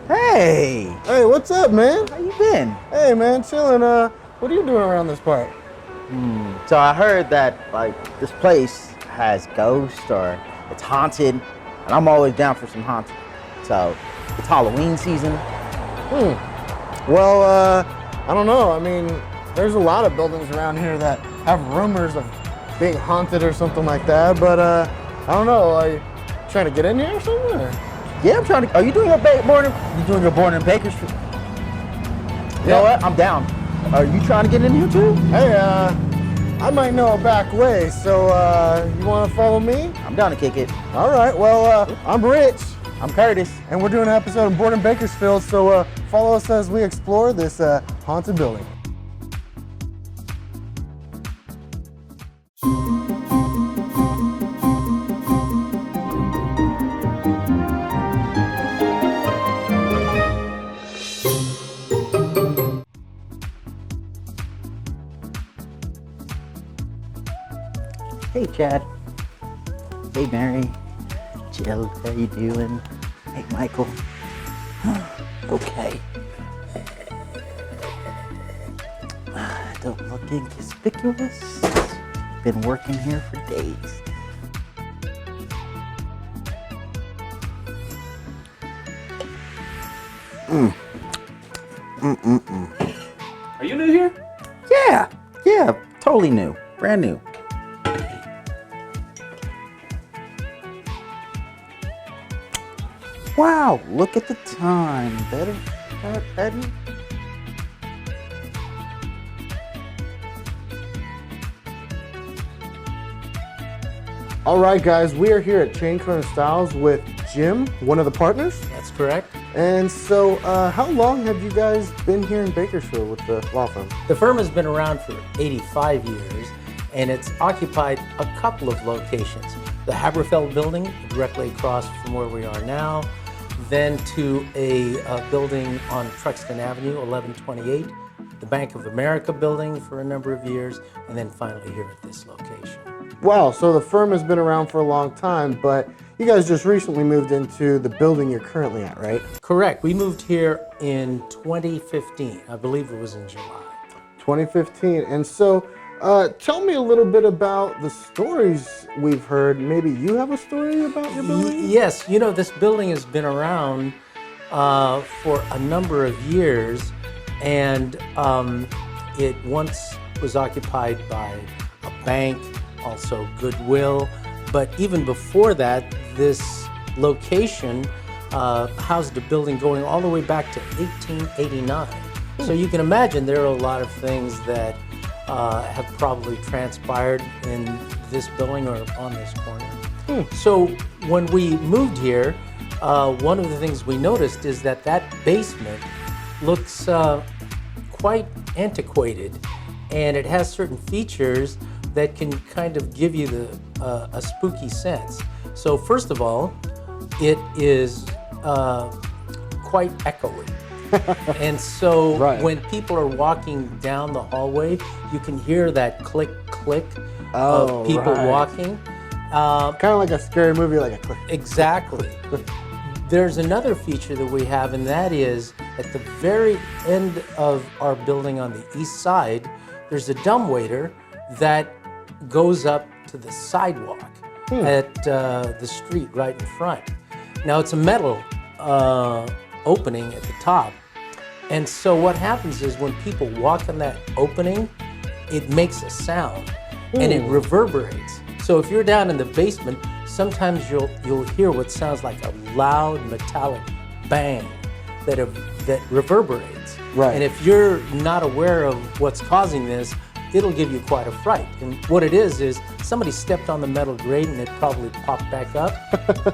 Hey, Hey, what's up, man? how you been? Hey, man, chilling. What are you doing around this part? So I heard that this place has ghosts or it's haunted, and I'm always down for some haunted. So it's Halloween season. Well, I don't know. I mean, there's a lot of buildings around here that have rumors of being haunted or something like that. But I don't know. Are you trying to get in here or something? Or? Yeah, I'm trying to. Are you doing your born in Bakersfield? You know what? I'm down. Are you trying to get in here too? Hey, I might know a back way. So you want to follow me? I'm down to kick it. All right. Well, I'm Rich. I'm Curtis. And we're doing an episode of Born in Bakersfield, so follow us as we explore this haunted building. Hey, Chad. Hey, Mary. Jill, how you doing? Hey, Michael. Okay. Don't look inconspicuous. Been working here for days. Are you new here? Yeah, totally new. Brand new. Wow, look at the time. Better start heading. All right, guys, we are here at Cohn and Stiles with Jim, one of the partners. That's correct. And so, how long have you guys been here in Bakersfield with the law firm? The firm has been around for 85 years, and it's occupied a couple of locations. The Haberfeld building, directly across from where we are now, then to a building on Truxton Avenue, 1128, the Bank of America building for a number of years, and then finally here at this location. Wow, so the firm has been around for a long time, but you guys just recently moved into the building you're currently at, right? Correct. We moved here in 2015. I believe it was in July. 2015. And so, tell me a little bit about the stories we've heard. Maybe you have a story about your building? Yes, you know, this building has been around for a number of years, and it once was occupied by a bank, also Goodwill, but even before that, this location housed a building going all the way back to 1889. So you can imagine there are a lot of things that have probably transpired in this building or on this corner. So when we moved here, one of the things we noticed is that basement looks quite antiquated, and it has certain features that can kind of give you a spooky sense. So first of all, it is quite echoey. And so when people are walking down the hallway, you can hear that click, click of people walking. Kind of like a scary movie, like a click. Exactly. There's another feature that we have, and that is at the very end of our building on the east side, there's a dumbwaiter that goes up to the sidewalk at the street right in front. Now it's a metal opening at the top, and so what happens is when people walk in that opening, it makes a sound and it reverberates. So if you're down in the basement, sometimes you'll hear what sounds like a loud metallic bang that reverberates. Right. And if you're not aware of what's causing this, it'll give you quite a fright. And what it is somebody stepped on the metal grate and it probably popped back up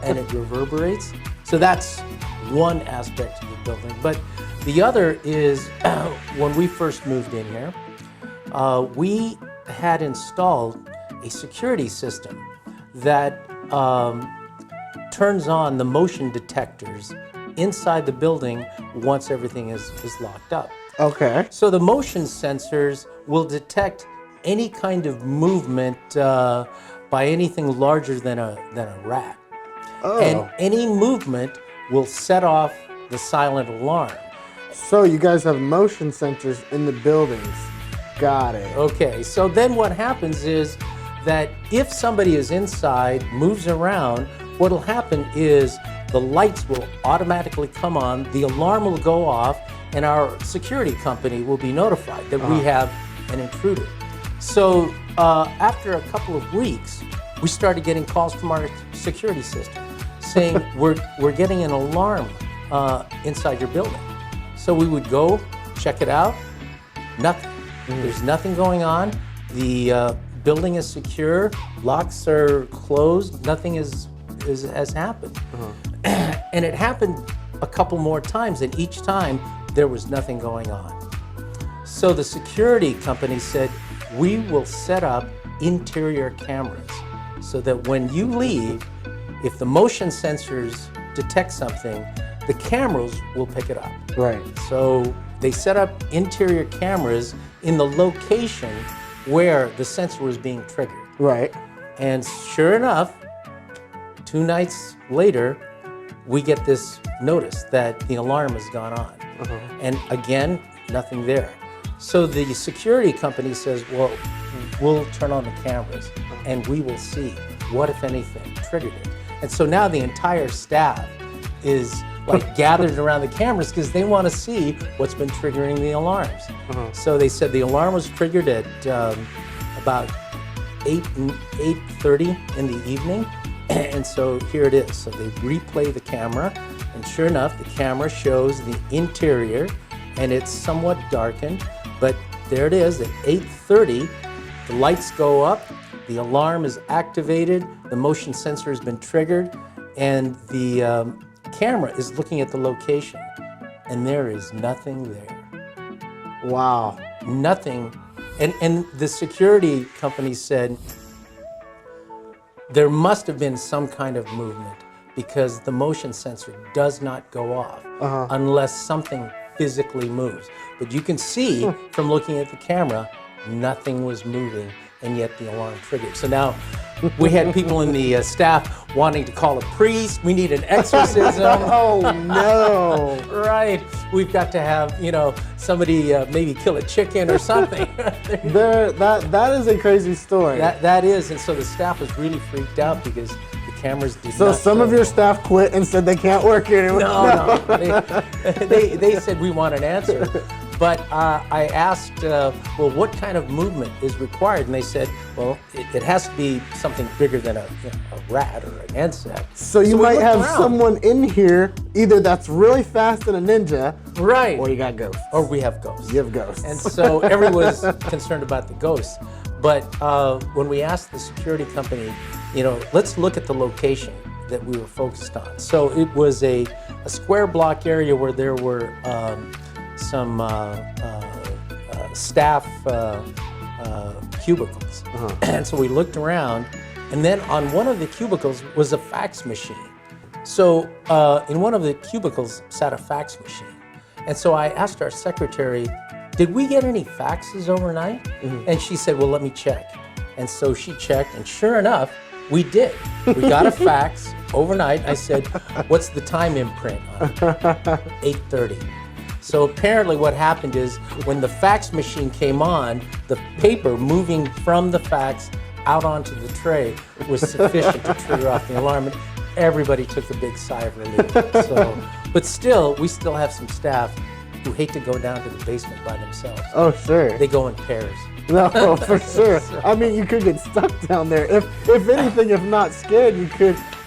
and it reverberates. So that's one aspect of the building. But the other is when we first moved in here, we had installed a security system that turns on the motion detectors inside the building once everything is locked up. Okay. So the motion sensors will detect any kind of movement by anything larger than a rat. Oh. And any movement will set off the silent alarm. So you guys have motion sensors in the buildings. Got it. Okay, so then what happens is that if somebody is inside, moves around, what'll happen is the lights will automatically come on, the alarm will go off, and our security company will be notified that we have an intruder. So after a couple of weeks, we started getting calls from our security system saying we're getting an alarm inside your building. So we would go check it out. Nothing. There's nothing going on. The building is secure. Locks are closed. Nothing has happened. And it happened a couple more times, and each time there was nothing going on. So the security company said, we will set up interior cameras so that when you leave, if the motion sensors detect something, the cameras will pick it up. Right. So they set up interior cameras in the location where the sensor was being triggered. Right. And sure enough, 2 nights later, we get this notice that the alarm has gone on. And again, nothing there. So the security company says, well, we'll turn on the cameras and we will see what, if anything, triggered it. And so now the entire staff is like gathered around the cameras because they want to see what's been triggering the alarms. So they said the alarm was triggered at about 8:30 in the evening. And so here it is. So they replay the camera, and sure enough, the camera shows the interior, and it's somewhat darkened, but there it is at 8:30. The lights go up, the alarm is activated, the motion sensor has been triggered, and the camera is looking at the location, and there is nothing there. Wow. Nothing. And the security company said there must have been some kind of movement because the motion sensor does not go off unless something physically moves. But you can see from looking at the camera, nothing was moving, and yet the alarm triggered. So now we had people in the staff wanting to call a priest. We need an exorcism. Oh no! Right. We've got to have, somebody maybe kill a chicken or something. That is a crazy story. That is, and so the staff was really freaked out because the cameras did So not some of show. your staff quit and said they can't work here anymore. No. They said we want an answer. But I asked, well, what kind of movement is required? And they said, well, it has to be something bigger than a rat or an insect. So you we might looked have around. someone in here, either that's really fast and a ninja, Right. or you got ghosts. Or we have ghosts. You have ghosts. And so everyone was concerned about the ghosts. But when we asked the security company, let's look at the location that we were focused on. So it was a square block area where there were some staff cubicles. And so we looked around, and then on one of the cubicles was a fax machine. So in one of the cubicles sat a fax machine. And so I asked our secretary, did we get any faxes overnight? And she said, well, let me check. And so she checked, and sure enough, we did. We got a fax overnight. I said, what's the time imprint on it? 8:30. So apparently what happened is when the fax machine came on, the paper moving from the fax out onto the tray was sufficient to trigger off the alarm. And everybody took a big sigh of relief. But still, we still have some staff who hate to go down to the basement by themselves. Oh, sure. They go in pairs. No, for sure. I mean, you could get stuck down there. If anything, if not scared,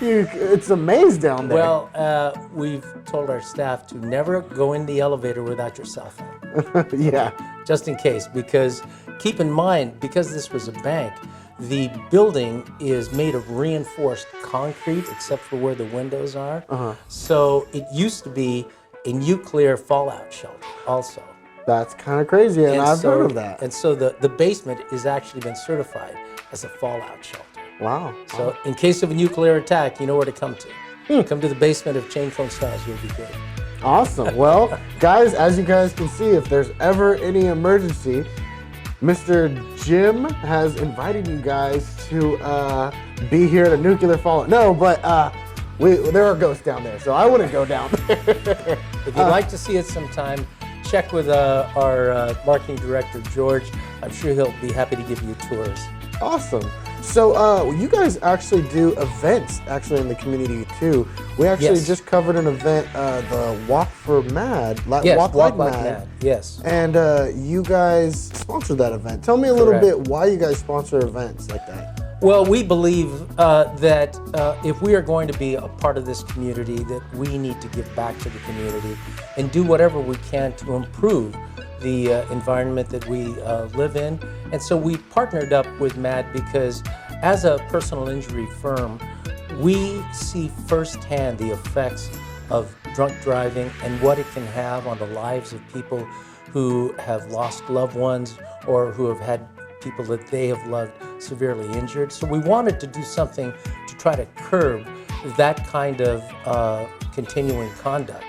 it's a maze down there. Well, we've told our staff to never go in the elevator without your cell phone. Yeah. Just in case, because keep in mind, because this was a bank, the building is made of reinforced concrete except for where the windows are. So it used to be a nuclear fallout shelter also. That's kind of crazy, and I've heard of that. And so the basement has actually been certified as a fallout shelter. Wow. So in case of a nuclear attack, you know where to come to. Come to the basement of Cohn Stiles, you'll be good. Awesome. Well, guys, as you guys can see, if there's ever any emergency, Mr. Jim has invited you guys to be here at a nuclear fallout. No, but there are ghosts down there, so I wouldn't go down there. If you'd like to see it sometime, check with our marketing director, George. I'm sure he'll be happy to give you tours. Awesome. So you guys actually do events actually in the community too. We actually just covered an event, the Walk for Mad. Yes, Walk Like Mad. Mad. Yes. And you guys sponsored that event. Tell me a little bit why you guys sponsor events like that. Well, we believe that if we are going to be a part of this community, that we need to give back to the community and do whatever we can to improve the environment that we live in. And so we partnered up with MAD because as a personal injury firm, we see firsthand the effects of drunk driving and what it can have on the lives of people who have lost loved ones or who have had people that they have loved severely injured. So we wanted to do something to try to curb that kind of continuing conduct.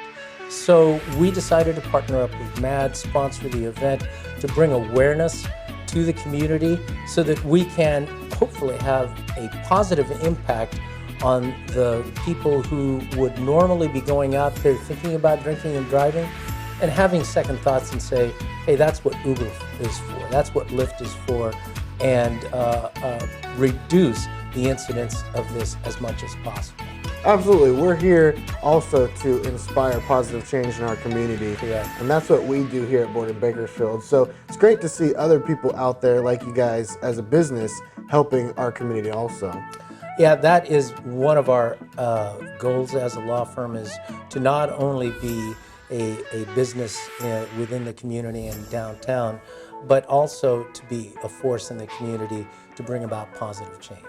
So we decided to partner up with MAD, sponsor the event, to bring awareness to the community so that we can hopefully have a positive impact on the people who would normally be going out there thinking about drinking and driving and having second thoughts and say, hey, that's what Uber is for, that's what Lyft is for, and reduce the incidence of this as much as possible. Absolutely. We're here also to inspire positive change in our community. Yeah. And that's what we do here at Borden Bakersfield. So it's great to see other people out there like you guys as a business helping our community also. Yeah, that is one of our goals as a law firm, is to not only be a business within the community and downtown, but also to be a force in the community to bring about positive change.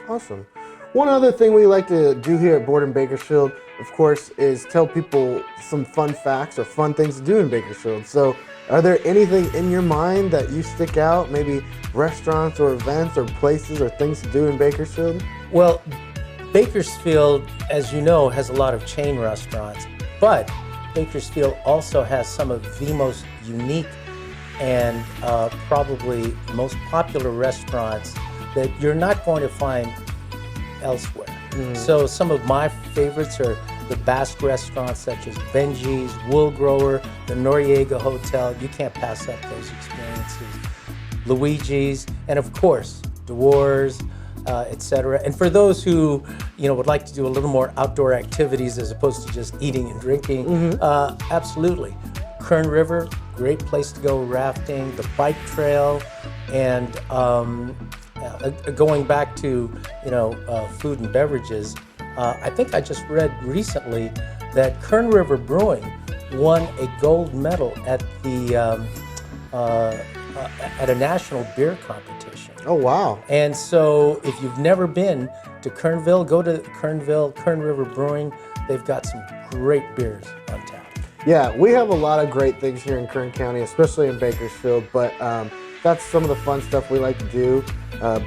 Awesome. One other thing we like to do here at Borden Bakersfield, of course, is tell people some fun facts or fun things to do in Bakersfield. So are there anything in your mind that you stick out, maybe restaurants or events or places or things to do in Bakersfield? Well, Bakersfield, as you know, has a lot of chain restaurants, but Bakersfield also has some of the most unique and probably most popular restaurants that you're not going to find elsewhere. So some of my favorites are the Basque restaurants such as Benji's, Wool Grower, the Noriega Hotel. You can't pass up those experiences. Luigi's, and of course, Dewar's, etc. And for those who would like to do a little more outdoor activities as opposed to just eating and drinking, absolutely. Kern River, great place to go rafting, the bike trail, and going back to food and beverages. I think I just read recently that Kern River Brewing won a gold medal at the at a national beer competition. Oh, wow. And so if you've never been to Kernville, go to Kern River Brewing. They've got some great beers on tap. Yeah, we have a lot of great things here in Kern County, especially in Bakersfield, but that's some of the fun stuff we like to do.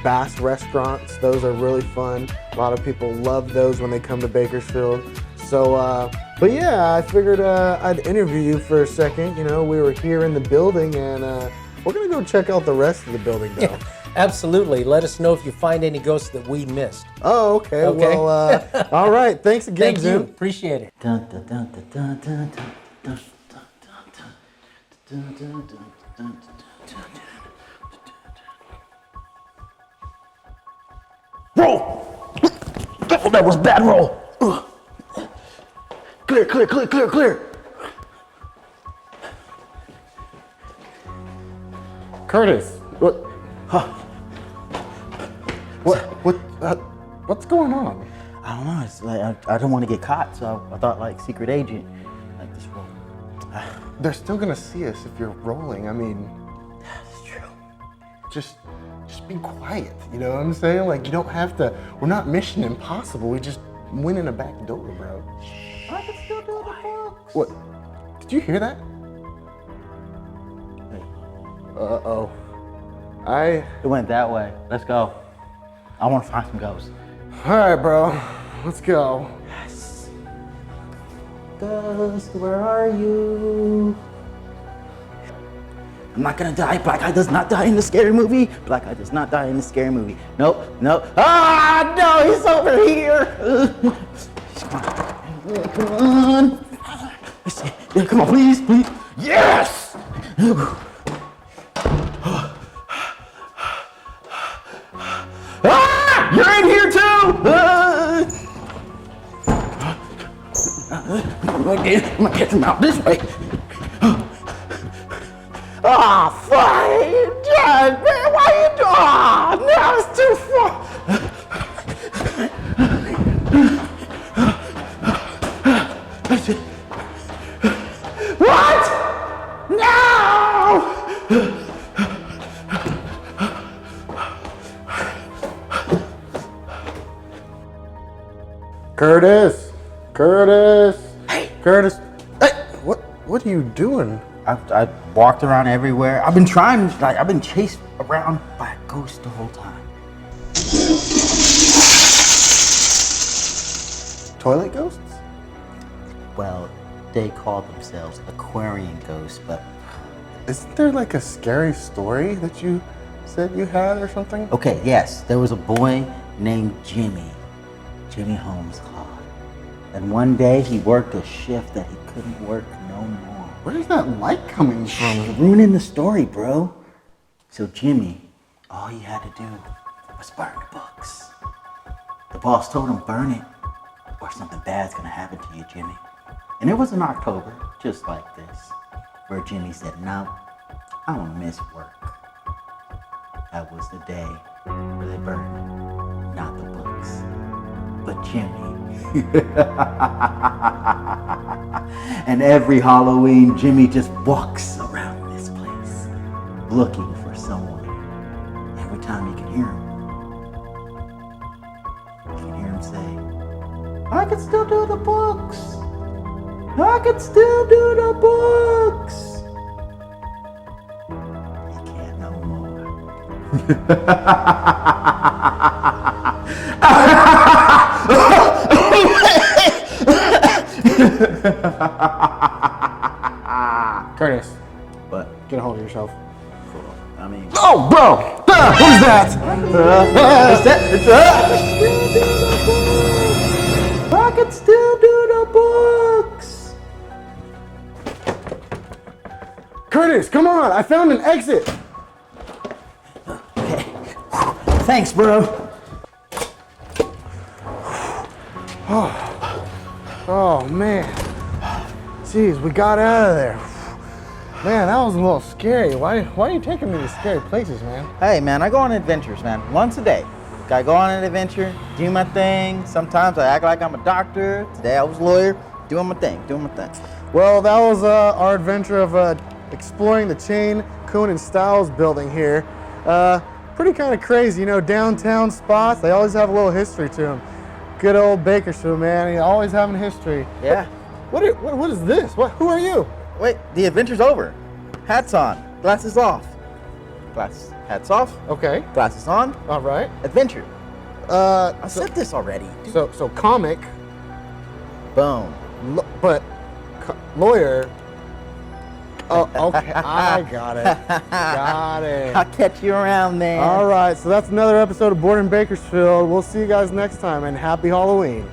Bass restaurants, those are really fun. A lot of people love those when they come to Bakersfield. So, but yeah, I figured I'd interview you for a second. We were here in the building, and we're gonna go check out the rest of the building though. Yeah, absolutely. Let us know if you find any ghosts that we missed. Oh, okay. Well, all right. Thanks again, Thank Jim. you. Appreciate it. Roll! Oh, that was a bad roll. Ugh. Clear, clear, clear, clear, clear. Curtis, what? Huh. What's going on? I don't know. It's like I don't want to get caught, so I thought like secret agent, like this roll. They're still gonna see us if you're rolling. I mean, That's true. just be quiet. You know what I'm saying? Like, you don't have to. We're not Mission Impossible. We just went in a back door, bro. I can still do the books. What? Did you hear that? Wait, Uh-oh. it went that way. Let's go. I want to find some ghosts. All right, bro. Let's go. Yes. Ghost, where are you? I'm not gonna die. Black Guy does not die in the scary movie. Black Guy does not die in the scary movie. Nope, nope. Ah, no, he's over here. Come Come on. Yeah, come on, please, please. Yes! Ah! You're in here too! I'm gonna get him out this way. Ah, fine! God, man, why you do? Ah, now it's too far. What? No! Curtis! Curtis! Hey! Curtis! Hey! What are you doing? I walked around everywhere. I've been I've been chased around by a ghost the whole time. Toilet ghosts? Well, they call themselves aquarium ghosts, but Isn't there like a scary story that you said you had or something? okay, yes, there was a boy named Jimmy Holmes Cohn. And one day he worked a shift that he couldn't work no more. Where's that light coming from? You're ruining the story, bro. So Jimmy, all he had to do was burn the books. The boss told him, burn it, or something bad's gonna happen to you, Jimmy. And it was in October, just like this, where Jimmy said, no, I don't miss work. That was the day where they burned, not the books, but Jimmy. And every Halloween, Jimmy just walks around this place, looking for someone. Every time you can hear him say, I can still do the books. I can still do the books. He can't no more. Curtis, But, get a hold of yourself. I mean, Oh, bro! What is that? I can still do the books. Curtis, come on! I found an exit! Okay. Thanks, bro. Oh, man. Jeez, we got out of there. Man, that was a little scary. Why are you taking me to scary places, man? Hey, man, I go on adventures, man. Once a day. I go on an adventure, do my thing. Sometimes I act like I'm a doctor. Today I was a lawyer, doing my thing. Well, that was our adventure of exploring the chain Cohn and Stiles building here. Pretty kind of crazy, you know, downtown spots. They always have a little history to them. Good old Bakersfield, man. You always having history. Yeah. What is this? Who are you? Wait, the adventure's over. Hats on, glasses off. Hats off, Okay. glasses on, All right. adventure. I So, said this already. so comic, Boom. but lawyer. Oh, okay. I got it. Got it. I'll catch you around, man. All right. So that's another episode of Born in Bakersfield. We'll see you guys next time, and happy Halloween.